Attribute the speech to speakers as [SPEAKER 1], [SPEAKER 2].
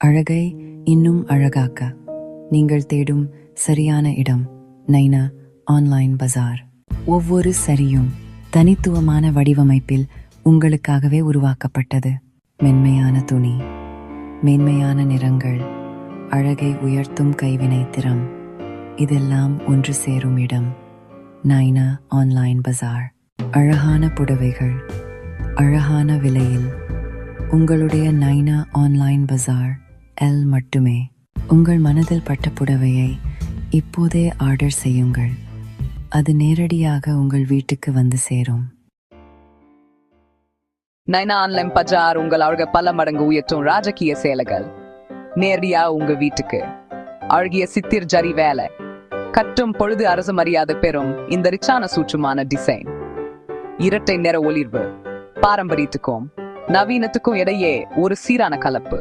[SPEAKER 1] அழகை இன்னும் அழகாக்க நீங்கள் தேடும் சரியான இடம் நைனா ஆன்லைன் பஜார். ஒவ்வொரு சரியும் தனித்துவமான வடிவமைப்பில் உங்களுக்காகவே உருவாக்கப்பட்டது. மென்மையான துணி, மேன்மையான நிறங்கள், அழகை உயர்த்தும் கைவினை திறம், இதெல்லாம் ஒன்று சேரும் இடம் நைனா ஆன்லைன் பஜார். அழகான புடவைகள் அழகான விலையில் உங்களுடைய நைனா ஆன்லைன் பஜார் எல் மட்டுமே. உங்கள் மனதில் பட்ட புடவையை இப்போதே ஆர்டர் செய்யுங்கள், அது நேரடியாக உங்கள் வீட்டுக்கு வந்து சேரும்.
[SPEAKER 2] நைனா ஆன்லைன் பஜார் உங்கள் அழக பல மடங்கு உயர்த்தும் ராஜகீய சேலைகள் நேரடியா உங்க வீட்டுக்கு. அழகிய சித்திர் ஜரி வேலை கட்டும் பொழுது அரசு மரியாதை பெறும் இந்த ரிச்சான சூட்சுமான டிசைன். இரட்டை நிற ஒளிர்வு பாரம்பரியத்துக்கும் நவீனத்துக்கும் இடையே ஒரு சீரான கலப்பு.